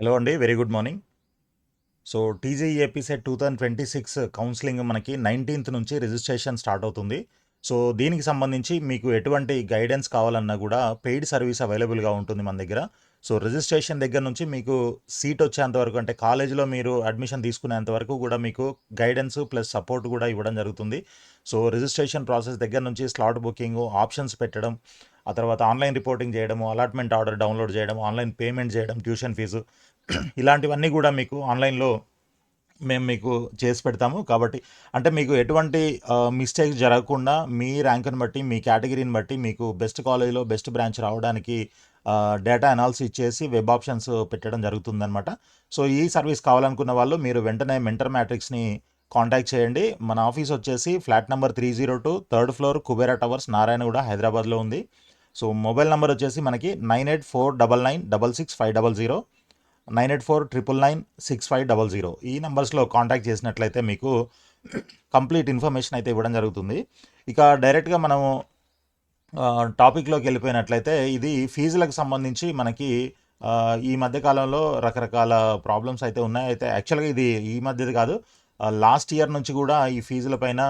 Hello అండి. Very good morning. So TGEAP CET 2026 counselling మనకి 19th నుంచి రిజిస్ట్రేషన్ స్టార్ట్ అవుతుంది. సో దీనికి సంబంధించి మీకు ఎటువంటి గైడెన్స్ కావాలన్నా కూడా పెయిడ్ సర్వీస్ అవైలబుల్గా ఉంటుంది మన దగ్గర. సో రిజిస్ట్రేషన్ దగ్గర నుంచి మీకు సీట్ వచ్చేంత వరకు, అంటే కాలేజీలో మీరు అడ్మిషన్ తీసుకునేంత వరకు కూడా మీకు గైడెన్స్ ప్లస్ సపోర్ట్ కూడా ఇవ్వడం జరుగుతుంది. సో రిజిస్ట్రేషన్ ప్రాసెస్ దగ్గర నుంచి స్లాట్ బుకింగ్, ఆప్షన్స్ పెట్టడం, ఆ తర్వాత ఆన్లైన్ రిపోర్టింగ్ చేయడము, అలాట్మెంట్ ఆర్డర్ డౌన్లోడ్ చేయడం, ఆన్లైన్ పేమెంట్ చేయడం, ట్యూషన్ ఫీజు ఇలాంటివన్నీ కూడా మీకు ఆన్లైన్లో మేము మీకు చేసి పెడతాము. కాబట్టి అంటే మీకు ఎటువంటి మిస్టేక్స్ జరగకుండా మీ ర్యాంకుని బట్టి, మీ కేటగిరీని బట్టి మీకు బెస్ట్ కాలేజ్లో బెస్ట్ బ్రాంచ్ రావడానికి డేటా అనాలిసిస్ చేసి వెబ్ ఆప్షన్స్ పెట్టడం జరుగుతుందన్నమాట. సో ఈ సర్వీస్ కావాలనుకున్న వాళ్ళు మీరు వెంటనే మెంటర్ మ్యాట్రిక్స్ని కాంటాక్ట్ చేయండి. మన ఆఫీస్ వచ్చేసి flat number 302, third floor, Kubera towers, Narayanaguda, హైదరాబాద్లో ఉంది. సో మొబైల్ నెంబర్ వచ్చేసి మనకి 9849966500, 9849996500. ఈ నెంబర్స్లో కాంటాక్ట్ చేసినట్లయితే మీకు కంప్లీట్ ఇన్ఫర్మేషన్ అయితే ఇవ్వడం జరుగుతుంది. ఇక డైరెక్ట్గా మనము టాపిక్లోకి వెళ్ళిపోయినట్లయితే, ఇది ఫీజులకు సంబంధించి మనకి ఈ మధ్య కాలంలో రకరకాల ప్రాబ్లమ్స్ అయితే ఉన్నాయి. అయితే యాక్చువల్గా ఇది ఈ మధ్యది కాదు, లాస్ట్ ఇయర్ నుంచి కూడా ఈ ఫీజుల పైన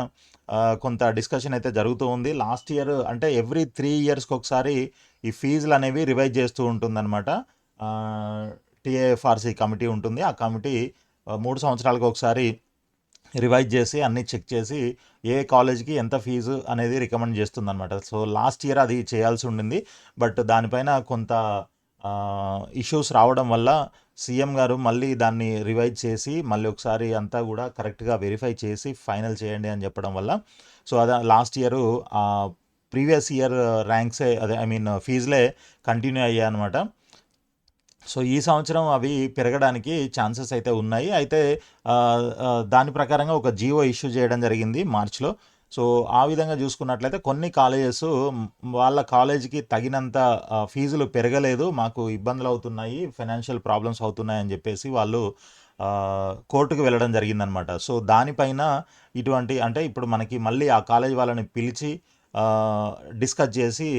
కొంత డిస్కషన్ అయితే జరుగుతూ ఉంది. లాస్ట్ ఇయర్ అంటే ఎవ్రీ 3 ఇయర్స్కి ఒకసారి ఈ ఫీజులు అనేవి రివైజ్ చేస్తూ ఉంటుందన్నమాట. టీఏఎఫ్ఆర్సి కమిటీ ఉంటుంది. ఆ కమిటీ 3 సంవత్సరాలకు ఒకసారి రివైజ్ చేసి అన్నీ చెక్ చేసి ఏ కాలేజ్కి ఎంత ఫీజు అనేది రికమెండ్ చేస్తుందన్నమాట. సో లాస్ట్ ఇయర్ అది చేయాల్సి ఉండింది. బట్ దానిపైన కొంత ఇష్యూస్ రావడం వల్ల సీఎం గారు మళ్ళీ దాన్ని రివైజ్ చేసి మళ్ళీ ఒకసారి అంతా కూడా కరెక్ట్గా వెరిఫై చేసి ఫైనల్ చేయండి అని చెప్పడం వల్ల, సో అదే లాస్ట్ ఇయర్ ప్రీవియస్ ఇయర్ ర్యాంక్సే, అదే ఐ మీన్ ఫీజులే కంటిన్యూ అయ్యాయి అనమాట. సో ఈ సంవత్సరం అవి పెరగడానికి ఛాన్సెస్ అయితే ఉన్నాయి. అయితే దాని ప్రకారంగా ఒక జీవో ఇష్యూ చేయడం జరిగింది మార్చ్లో. సో ఆ విధంగా చూసుకున్నట్లయితే కొన్ని కాలేజెస్ వాళ్ళ కాలేజీకి తగినంత ఫీజులు పెరగలేదు, మాకు ఇబ్బందులు అవుతున్నాయి, ఫైనాన్షియల్ ప్రాబ్లమ్స్ అవుతున్నాయి అని చెప్పేసి వాళ్ళు కోర్టుకు వెళ్ళడం జరిగిందనమాట. సో దానిపైన ఇటువంటి, అంటే ఇప్పుడు మనకి మళ్ళీ ఆ కాలేజ్ వాళ్ళని పిలిచి డిస్కస్ చేసి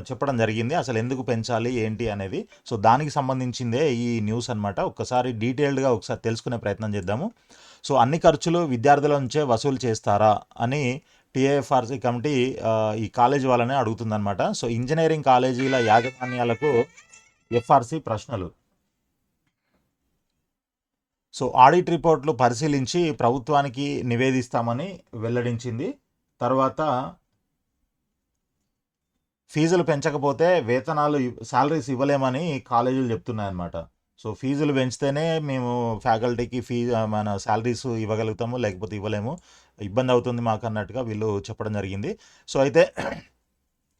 చెప్పడం జరిగింది అసలు ఎందుకు పెంచాలి ఏంటి అనేది. సో దానికి సంబంధించిందే ఈ న్యూస్ అనమాట. ఒక్కసారి డీటెయిల్డ్గా ఒకసారి తెలుసుకునే ప్రయత్నం చేద్దాము. సో అన్ని ఖర్చులు విద్యార్థుల నుంచే వసూలు చేస్తారా అని టీఏఎఫ్ఆర్సీ కమిటీ ఈ కాలేజీ వాళ్ళనే అడుగుతుందన్నమాట. సో ఇంజనీరింగ్ కాలేజీల యాజమాన్యాలకు ఎఫ్ఆర్సీ ప్రశ్నలు. సో ఆడిట్ రిపోర్ట్లు పరిశీలించి ప్రభుత్వానికి నివేదిస్తామని వెల్లడించింది. తర్వాత ఫీజులు పెంచకపోతే వేతనాలు శాలరీస్ ఇవ్వలేమని కాలేజీలు చెప్తున్నాయన్నమాట. సో ఫీజులు పెంచితేనే మేము ఫ్యాకల్టీకి మన శాలరీస్ ఇవ్వగలుగుతాము, లేకపోతే ఇవ్వలేము, ఇబ్బంది అవుతుంది మాకు అన్నట్టుగా వీళ్ళు చెప్పడం జరిగింది. సో అయితే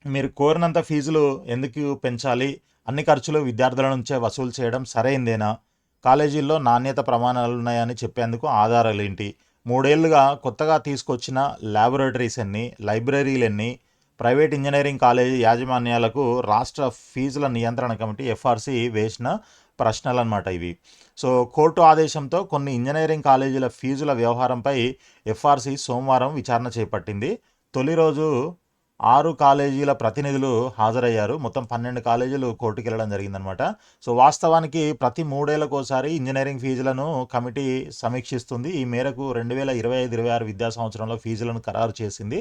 మీరు కోరినంత ఫీజులు ఎందుకు పెంచాలి, అన్ని ఖర్చులు విద్యార్థుల నుంచే వసూలు చేయడం సరైందేనా, కాలేజీల్లో నాణ్యత ప్రమాణాలు ఉన్నాయని చెప్పేందుకు ఆధారాలు ఏంటి, 3 ఏళ్లుగా కొత్తగా తీసుకొచ్చిన ల్యాబొరేటరీస్ ఎన్ని, లైబ్రరీలు ఎన్ని, ప్రైవేట్ ఇంజనీరింగ్ కాలేజీ యాజమాన్యాలకు రాష్ట్ర ఫీజుల నియంత్రణ కమిటీ ఎఫ్ఆర్సి వేసిన ప్రశ్నలు అన్నమాట ఇవి. సో కోర్టు ఆదేశంతో కొన్ని ఇంజనీరింగ్ కాలేజీల ఫీజుల వ్యవహారంపై ఎఫ్ఆర్సి సోమవారం విచారణ చేపట్టింది. తొలి రోజు 6 కాలేజీల ప్రతినిధులు హాజరయ్యారు. మొత్తం 12 కాలేజీలు కోర్టుకు వెళ్ళడం జరిగిందనమాట. సో వాస్తవానికి ప్రతి 3 ఏళ్లకోసారి ఇంజనీరింగ్ ఫీజులను కమిటీ సమీక్షిస్తుంది. ఈ మేరకు 2025-26 విద్యా సంవత్సరంలో ఫీజులను ఖరారు చేసింది.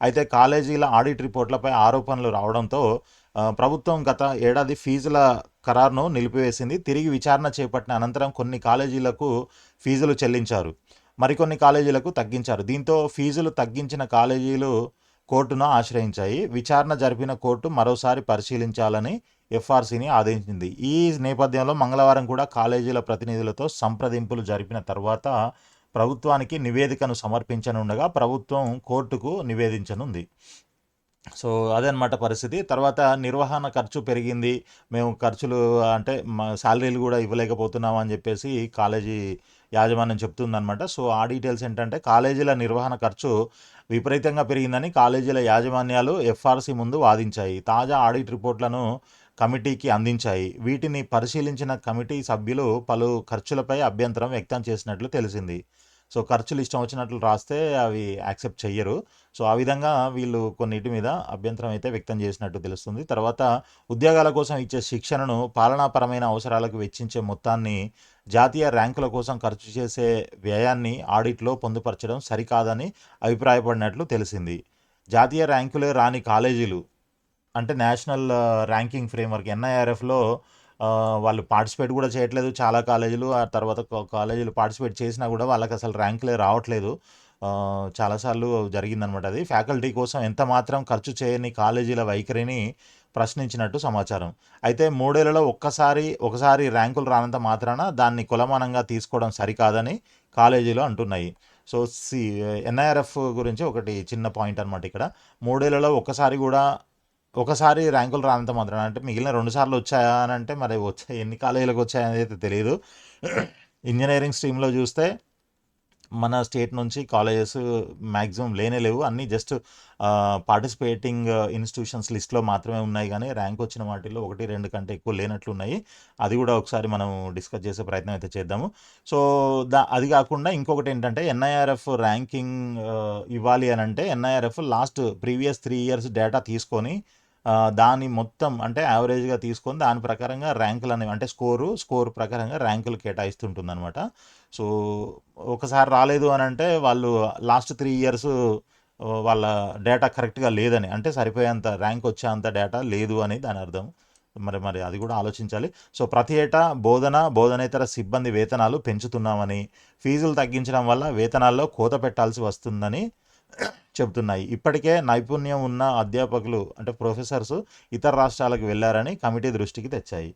అయితే కాలేజీల ఆడిట్ రిపోర్ట్లపై ఆరోపణలు రావడంతో ప్రభుత్వం గత ఏడాది ఫీజుల ఖరారును నిలిపివేసింది. తిరిగి విచారణ చేపట్టిన అనంతరం కొన్ని కాలేజీలకు ఫీజులు చెల్లించారు, మరికొన్ని కాలేజీలకు తగ్గించారు. దీంతో ఫీజులు తగ్గించిన కాలేజీలు కోర్టును ఆశ్రయించాయి. విచారణ జరిపిన కోర్టు మరోసారి పరిశీలించాలని ఎఫ్ఆర్సీని ఆదేశించింది. ఈ నేపథ్యంలో మంగళవారం కూడా కాలేజీల ప్రతినిధులతో సంప్రదింపులు జరిపిన తర్వాత ప్రభుత్వానికి నివేదికను సమర్పించనుండగా ప్రభుత్వం కోర్టుకు నివేదించనుంది. సో అదనమాట పరిస్థితి. తర్వాత నిర్వహణ ఖర్చు పెరిగింది, మేము ఖర్చులు అంటే మా శాలరీలు కూడా ఇవ్వలేకపోతున్నాం అని చెప్పేసి కాలేజీ యాజమాన్యం చెప్తుందనమాట. సో ఆ డీటెయిల్స్ ఏంటంటే, కాలేజీల నిర్వహణ ఖర్చు విపరీతంగా పెరిగిందని కాలేజీల యాజమాన్యాలు ఎఫ్ఆర్సి ముందు వాదించాయి. తాజా ఆడిట్ రిపోర్ట్లను కమిటీకి అందించాయి. వీటిని పరిశీలించిన కమిటీ సభ్యులు పలు ఖర్చులపై అభ్యంతరం వ్యక్తం చేసినట్లు తెలిసింది. సో ఖర్చులు ఇష్టం వచ్చినట్లు రాస్తే అవి యాక్సెప్ట్ చెయ్యరు. సో ఆ విధంగా వీళ్ళు కొన్నిటి మీద అభ్యంతరం అయితే వ్యక్తం చేసినట్టు తెలుస్తుంది. తర్వాత ఉద్యోగాల కోసం ఇచ్చే శిక్షణను పాలనాపరమైన అవసరాలకు వెచ్చించే మొత్తాన్ని జాతీయ ర్యాంకుల కోసం ఖర్చు చేసే వ్యయాన్ని ఆడిట్లో పొందుపరచడం సరికాదని అభిప్రాయపడినట్లు తెలిసింది. జాతీయ ర్యాంకులే రాని కాలేజీలు అంటే నేషనల్ ర్యాంకింగ్ ఫ్రేమ్వర్క్ ఎన్ఐఆర్ఎఫ్లో వాళ్ళు పార్టిసిపేట్ కూడా చేయట్లేదు చాలా కాలేజీలు. ఆ తర్వాత కాలేజీలు పార్టిసిపేట్ చేసినా కూడా వాళ్ళకి అసలు ర్యాంకులే రావట్లేదు. చాలాసార్లు జరిగిందనమాట అది. ఫ్యాకల్టీ కోసం ఎంత మాత్రం ఖర్చు చేయని కాలేజీల వైఖరిని ప్రశ్నించినట్టు సమాచారం. అయితే 3 ఏళ్లలో ఒకసారి ర్యాంకులు రానంత మాత్రాన దాన్ని కొలమానంగా తీసుకోవడం సరికాదని కాలేజీలు అంటున్నాయి. సో ఎన్ఐఆర్ఎఫ్ గురించి ఒకటి చిన్న పాయింట్ అనమాట ఇక్కడ. 3 ఏళ్లలో ఒకసారి ర్యాంకులు రానంత మాత్రాన అంటే మిగిలిన 2 సార్లు వచ్చాయా అని అంటే మరి వచ్చాయి ఎన్ని కాలేజీలకు వచ్చాయనేది అయితే తెలియదు. ఇంజనీరింగ్ స్ట్రీమ్‌లో చూస్తే మన స్టేట్ నుంచి కాలేజెస్ మ్యాక్సిమం లేనే లేవు. అన్నీ జస్ట్ పార్టిసిపేటింగ్ ఇన్‌స్టిట్యూషన్స్ లిస్ట్‌లో మాత్రమే ఉన్నాయి గానీ, ర్యాంక్ వచ్చిన వాటిల్లో 1, 2 కంటే ఎక్కువ లేనట్లున్నాయి. అది కూడా ఒకసారి మనం డిస్కస్ చేసే ప్రయత్నం అయితే చేద్దాము. సో, అది కాకుండా ఇంకొకటేంటంటే ఎన్ఐఆర్ఎఫ్ ర్యాంకింగ్ ఇవ్వాలి అనంటే ఎన్ఐఆర్ఎఫ్ ప్రీవియస్ 3 ఇయర్స్ డేటా తీసుకొని దాని మొత్తం అంటే యావరేజ్‌గా తీసుకొని దాని ప్రకారంగా ర్యాంకులనేవి అంటే స్కోర్ ప్రకారంగా ర్యాంకులు కేటాయిస్తుంటుందనమాట. సో, ఒకసారి రాలేదు అనంటే వాళ్ళు లాస్ట్ 3 ఇయర్స్ వాళ్ళ డేటా కరెక్ట్‌గా లేదని. అంటే సరిపోయేంత ర్యాంక్ వచ్చేంత డేటా లేదు అని దాని అర్థం. మరి అది కూడా ఆలోచించాలి. సో, ప్రతి ఏటా బోధనేతర సిబ్బంది వేతనాలు పెంచుతున్నామని, ఫీజులు తగ్గించడం వల్ల వేతనాల్లో కోత పెట్టాల్సి వస్తుందని చెబుతున్నాయి. ఇప్పటికే నైపుణ్యం ఉన్న అధ్యాపకులు అంటే ప్రొఫెసర్స్ ఇతర రాష్ట్రాలకు వెళ్లారని కమిటీ దృష్టికి తెచ్చాయి.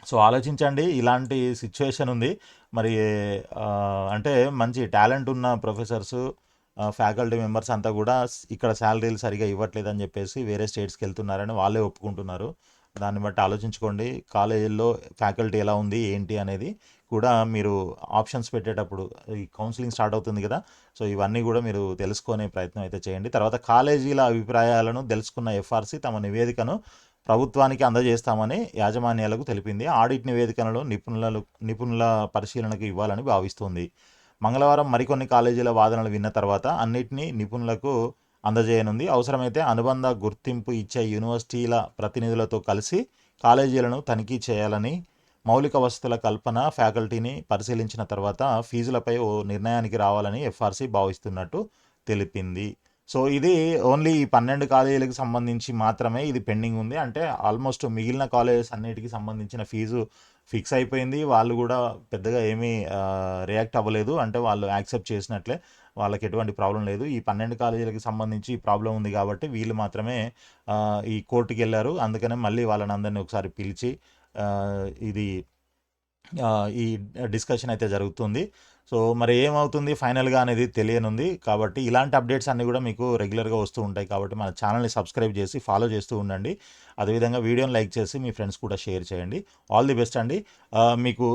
సో, ఆలోచించండి ఇలాంటి సిచ్యువేషన్ ఉంది. మరి అంటే మంచి టాలెంట్ ఉన్న ప్రొఫెసర్స్, ఫ్యాకల్టీ మెంబర్స్ అంతా కూడా ఇక్కడ శాలరీలు సరిగ్గా ఇవ్వట్లేదని చెప్పేసి వేరే స్టేట్స్‌కి వెళ్తున్నారని వాళ్ళే ఒప్పుకుంటున్నారు. దాన్ని బట్టి ఆలోచించుకోండి. కాలేజీల్లో ఫ్యాకల్టీ ఎలా ఉంది, ఏంటి అనేది కూడా మీరు ఆప్షన్స్ పెట్టేటప్పుడు ఈ కౌన్సిలింగ్ స్టార్ట్ అవుతుంది కదా! సో, ఇవన్నీ కూడా మీరు తెలుసుకునే ప్రయత్నం అయితే చేయండి. తర్వాత కాలేజీల అభిప్రాయాలను తెలుసుకున్న ఎఫ్ఆర్‌సి తమ నివేదికను ప్రభుత్వానికి అందజేస్తామని యాజమాన్యాలకు తెలిపింది. ఆడిట్ నివేదికలను నిపుణుల పరిశీలనకు ఇవ్వాలని భావిస్తోంది. మంగళవారం మరికొన్ని కాలేజీల వాదనలు విన్న తర్వాత అన్నిటినీ నిపుణులకు అందజేయనుంది. అవసరమైతే అనుబంధ గుర్తింపు ఇచ్చే యూనివర్సిటీల ప్రతినిధులతో కలిసి కాలేజీలను తనిఖీ చేయాలని, మౌలిక వసతుల కల్పన, ఫ్యాకల్టీని పరిశీలించిన తర్వాత ఫీజులపై ఓ నిర్ణయానికి రావాలని ఎఫ్ఆర్‌సి భావిస్తున్నట్టు తెలిపింది. సో, ఇది ఓన్లీ ఈ 12 కాలేజీలకు సంబంధించి మాత్రమే ఇది పెండింగ్ ఉంది. అంటే ఆల్మోస్ట్ మిగిలిన కాలేజెస్ అన్నిటికి సంబంధించిన ఫీజు ఫిక్స్ అయిపోయింది. వాళ్ళు కూడా పెద్దగా ఏమీ రియాక్ట్ అవ్వలేదు. అంటే వాళ్ళు యాక్సెప్ట్ చేసినట్లే. వాళ్ళకి ఎటువంటి ప్రాబ్లమ్ లేదు. ఈ 12 కాలేజీలకి సంబంధించి ఈ ప్రాబ్లమ్ ఉంది కాబట్టి వీళ్ళు మాత్రమే ఈ కోర్ట్‌కెళ్లారు. అందుకనే మళ్ళీ వాళ్ళనందరిని ఒకసారి పిలిచి ఇది ఈ డిస్కషన్ అయితే జరుగుతుంది. సో, మరి ఏమవుతుంది ఫైనల్‌గా అనేది తెలియనుంది. కాబట్టి ఇలాంటి అప్డేట్స్ అన్నీ కూడా మీకు రెగ్యులర్‌గా వస్తూ ఉంటాయి. కాబట్టి మన ఛానల్‌ని సబ్స్క్రైబ్ చేసి ఫాలో చేస్తూ ఉండండి. అదేవిధంగా వీడియోని లైక్ చేసి మీ ఫ్రెండ్స్ కూడా షేర్ చేయండి. ఆల్ ది బెస్ట్ అండి. మీకు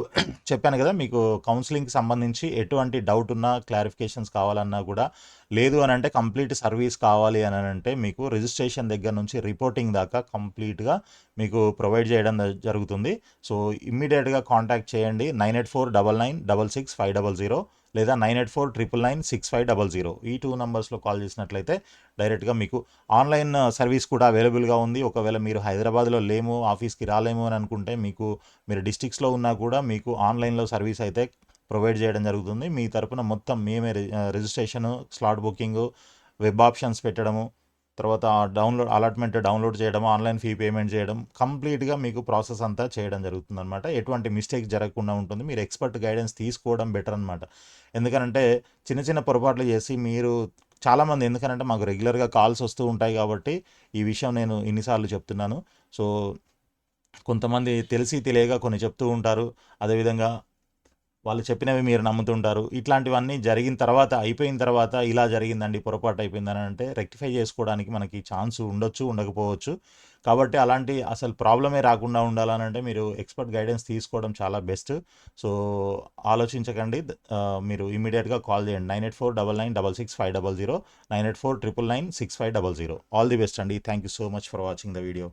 చెప్పాను కదా! మీకు కౌన్సిలింగ్‌కి సంబంధించి ఎటువంటి డౌట్ ఉన్నా, క్లారిఫికేషన్స్ కావాలన్నా కూడా లేదు అనంటే కంప్లీట్ సర్వీస్ కావాలి అనంటే మీకు రిజిస్ట్రేషన్ దగ్గర నుంచి రిపోర్టింగ్ దాకా కంప్లీట్‌గా మీకు ప్రొవైడ్ చేయడం జరుగుతుంది. సో, ఇమ్మీడియేట్‌గా కాంటాక్ట్ చేయండి. 9849966500 లేదా 9849996500 ఈ 2 నంబర్స్‌లో కాల్ చేసినట్లయితే డైరెక్ట్‌గా మీకు ఆన్‌లైన్ సర్వీస్ కూడా అవైలబుల్‌గా ఉంది. ఒకవేళ మీరు హైదరాబాద్‌లో లేము, ఆఫీస్‌కి రాలేము అని అనుకుంటే మీరు డిస్ట్రిక్ట్స్‌లో ఉన్నా కూడా మీకు ఆన్‌లైన్‌లో సర్వీస్ అయితే ప్రొవైడ్ చేయడం జరుగుతుంది. మీ తరపున మొత్తం మేమే registration, slot booking, web options పెట్టడము, తర్వాత అలాట్మెంట్ డౌన్లోడ్ చేయడం, ఆన్‌లైన్ ఫీ పేమెంట్ చేయడం, కంప్లీట్‌గా మీకు ప్రాసెస్ అంతా చేయడం జరుగుతుందనమాట. ఎటువంటి మిస్టేక్ జరగకుండా ఉంటుంది. మీరు ఎక్స్‌పర్ట్ గైడెన్స్ తీసుకోవడం బెటర్ అనమాట. ఎందుకనంటే చిన్న చిన్న పొరపాట్లు చేసి చాలామంది ఎందుకనంటే మాకు రెగ్యులర్‌గా కాల్స్ వస్తూ ఉంటాయి కాబట్టి ఈ విషయం నేను ఇన్ని సార్లు చెప్తున్నాను. సో, కొంతమంది తెలిసి తెలియక కొన్ని చెప్తూ ఉంటారు. అదేవిధంగా వాళ్ళు చెప్పినవి మీరు నమ్ముతుంటారు. ఇట్లాంటివన్నీ అయిపోయిన తర్వాత ఇలా జరిగిందండి, పొరపాటు అయిపోయిందని అంటే రెక్టిఫై చేసుకోవడానికి మనకి ఛాన్స్ ఉండొచ్చు, ఉండకపోవచ్చు. కాబట్టి అలాంటి అసలు ప్రాబ్లమే రాకుండా ఉండాలనంటే మీరు ఎక్స్‌పర్ట్ గైడెన్స్ తీసుకోవడం చాలా బెస్ట్. సో, ఆలోచించకండి. మీరు ఇమ్మీడియేట్‌గా కాల్ చేయండి. 9849966500 9849965500. ఆల్ ది బెస్ట్ అండి. Thank you so much for watching the video.